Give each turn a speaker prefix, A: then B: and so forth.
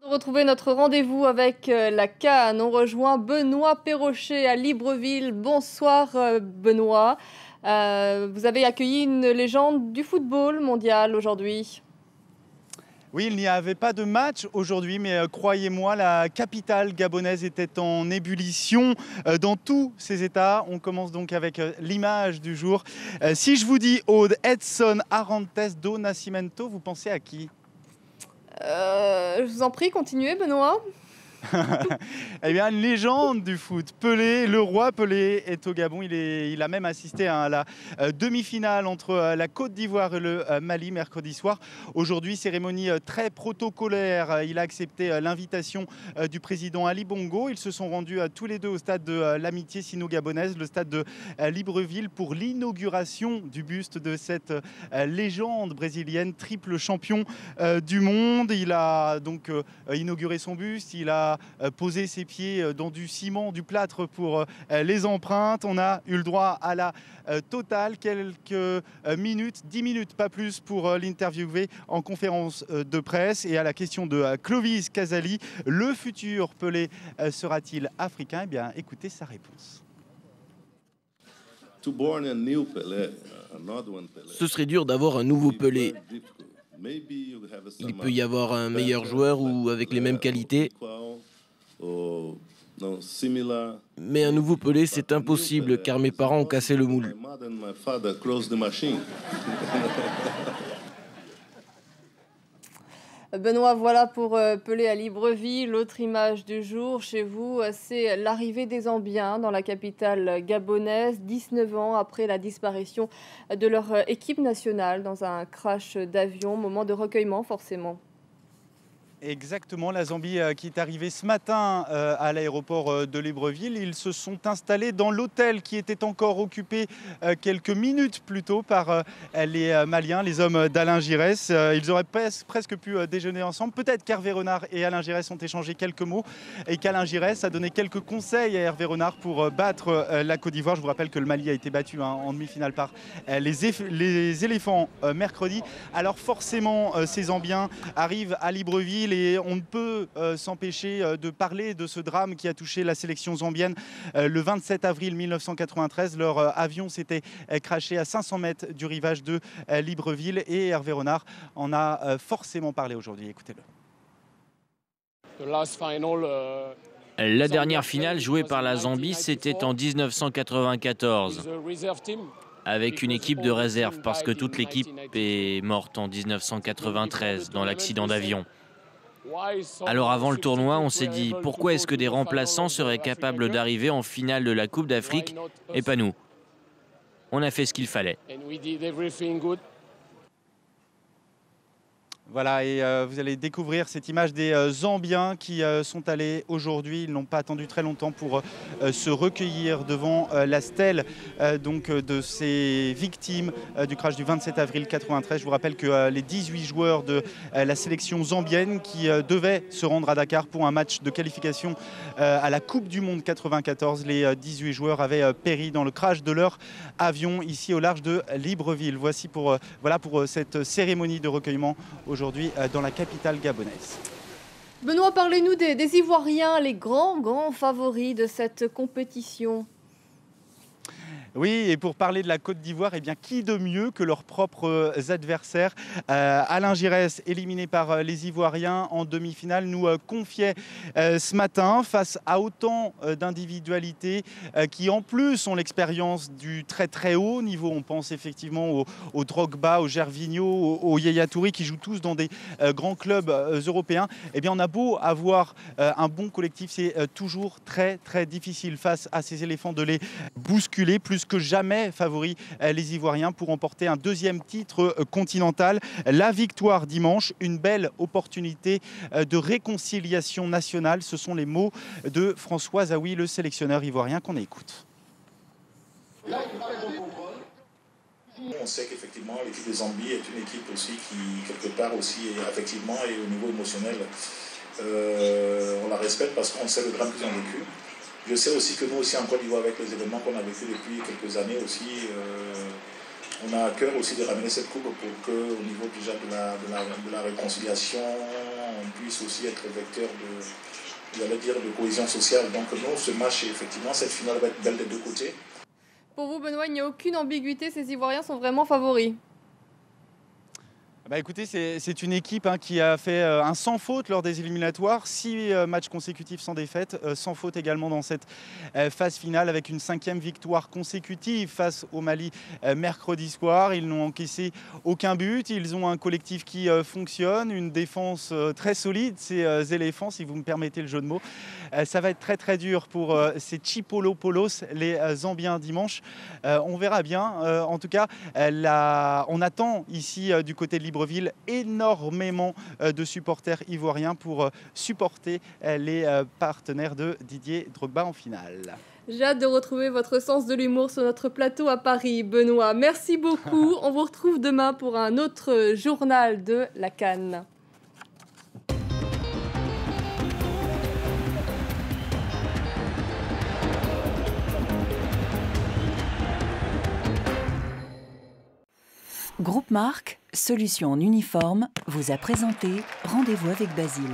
A: Retrouver notre rendez-vous avec la CAN. On rejoint Benoît Perrochet à Libreville. Bonsoir Benoît. Vous avez accueilli une légende du football mondial aujourd'hui.
B: Oui, il n'y avait pas de match aujourd'hui, mais croyez-moi, la capitale gabonaise était en ébullition dans tous ses états. On commence donc avec l'image du jour. Si je vous dis Aude, Edson Arantes do Nascimento, vous pensez à qui ?
A: Je vous en prie, continuez Benoît.
B: Eh bien, une légende du foot. Pelé, le roi Pelé est au Gabon. Il a même assisté à la demi-finale entre la Côte d'Ivoire et le Mali mercredi soir. Aujourd'hui, cérémonie très protocolaire. Il a accepté l'invitation du président Ali Bongo. Ils se sont rendus tous les deux au stade de l'amitié sino-gabonaise, le stade de Libreville, pour l'inauguration du buste de cette légende brésilienne, triple champion du monde. Il a donc inauguré son buste. Il a poser ses pieds dans du ciment, du plâtre pour les empreintes. On a eu le droit à la totale, quelques minutes, 10 minutes, pas plus, pour l'interviewer en conférence de presse. Et à la question de Clovis Casali, le futur Pelé sera-t-il africain ? Eh bien, écoutez sa réponse.
C: Ce serait dur d'avoir un nouveau Pelé. Il peut y avoir un meilleur joueur ou avec les mêmes qualités. Mais un nouveau Pelé, c'est impossible car mes parents ont cassé le moule.
A: Benoît, voilà pour Pelé à Libreville. L'autre image du jour chez vous, c'est l'arrivée des Zambiens dans la capitale gabonaise, 19 ans après la disparition de leur équipe nationale dans un crash d'avion. Moment de recueillement forcément.
B: Exactement, la Zambie qui est arrivée ce matin à l'aéroport de Libreville. Ils se sont installés dans l'hôtel qui était encore occupé quelques minutes plus tôt par les Maliens, les hommes d'Alain Giresse. Ils auraient presque pu déjeuner ensemble. Peut-être qu'Hervé Renard et Alain Giresse ont échangé quelques mots et qu'Alain Giresse a donné quelques conseils à Hervé Renard pour battre la Côte d'Ivoire. Je vous rappelle que le Mali a été battu en demi-finale par les éléphants mercredi. Alors forcément, ces Zambiens arrivent à Libreville et on ne peut s'empêcher de parler de ce drame qui a touché la sélection zambienne le 27 avril 1993. Leur avion s'était crashé à 500 mètres du rivage de Libreville et Hervé Renard en a forcément parlé aujourd'hui. Écoutez-le.
C: La dernière finale jouée par la Zambie, c'était en 1994. Avec une équipe de réserve parce que toute l'équipe est morte en 1993 dans l'accident d'avion. Alors avant le tournoi, on s'est dit pourquoi est-ce que des remplaçants seraient capables d'arriver en finale de la Coupe d'Afrique et pas nous. On a fait ce qu'il fallait.
B: Voilà, et vous allez découvrir cette image des Zambiens qui sont allés aujourd'hui. Ils n'ont pas attendu très longtemps pour se recueillir devant la stèle de ces victimes du crash du 27 avril 93. Je vous rappelle que les 18 joueurs de la sélection zambienne qui devaient se rendre à Dakar pour un match de qualification à la Coupe du Monde 94, les 18 joueurs avaient péri dans le crash de leur avion ici au large de Libreville. Voici pour cette cérémonie de recueillement aujourd'hui dans la capitale gabonaise.
A: Benoît, parlez-nous des Ivoiriens, les grands favoris de cette compétition.
B: Oui, et pour parler de la Côte d'Ivoire, eh bien, qui de mieux que leurs propres adversaires. Alain Giresse, éliminé par les Ivoiriens en demi-finale, nous confiait ce matin face à autant d'individualités qui en plus ont l'expérience du très très haut niveau. On pense effectivement au Drogba, au Gervinho, au Yaya Touré qui jouent tous dans des grands clubs européens. Eh bien, on a beau avoir un bon collectif, c'est toujours très très difficile face à ces éléphants de les bousculer. Plus que jamais favoris les Ivoiriens pour remporter un deuxième titre continental. La victoire dimanche, une belle opportunité de réconciliation nationale. Ce sont les mots de François Zawi, le sélectionneur ivoirien qu'on écoute.
D: On sait qu'effectivement l'équipe des Zambie est une équipe aussi qui quelque part aussi effectivement et au niveau émotionnel on la respecte parce qu'on sait le drame qu'ils ont vécu. Je sais aussi que nous aussi en Côte d'Ivoire avec les événements qu'on a vécu depuis quelques années aussi, on a à cœur aussi de ramener cette coupe pour que au niveau déjà de la réconciliation on puisse aussi être vecteur de cohésion sociale. Donc non, ce match, effectivement, cette finale va être belle des deux côtés.
A: Pour vous, Benoît, il n'y a aucune ambiguïté, ces Ivoiriens sont vraiment favoris.
B: Bah écoutez, c'est une équipe qui a fait un sans faute lors des éliminatoires, 6 matchs consécutifs sans défaite, sans faute également dans cette phase finale avec une 5e victoire consécutive face au Mali mercredi soir. Ils n'ont encaissé aucun but, ils ont un collectif qui fonctionne, une défense très solide, ces éléphants, si vous me permettez le jeu de mots. Ça va être très très dur pour ces Chipolo-Polos, les Zambiens dimanche. On verra bien. En tout cas, on attend ici du côté de Libreville énormément de supporters ivoiriens pour supporter les partenaires de Didier Drogba en finale.
A: J'ai hâte de retrouver votre sens de l'humour sur notre plateau à Paris, Benoît. Merci beaucoup. On vous retrouve demain pour un autre journal de la CAN.
E: Groupe Marc, solution en uniforme, vous a présenté Rendez-vous avec Basile.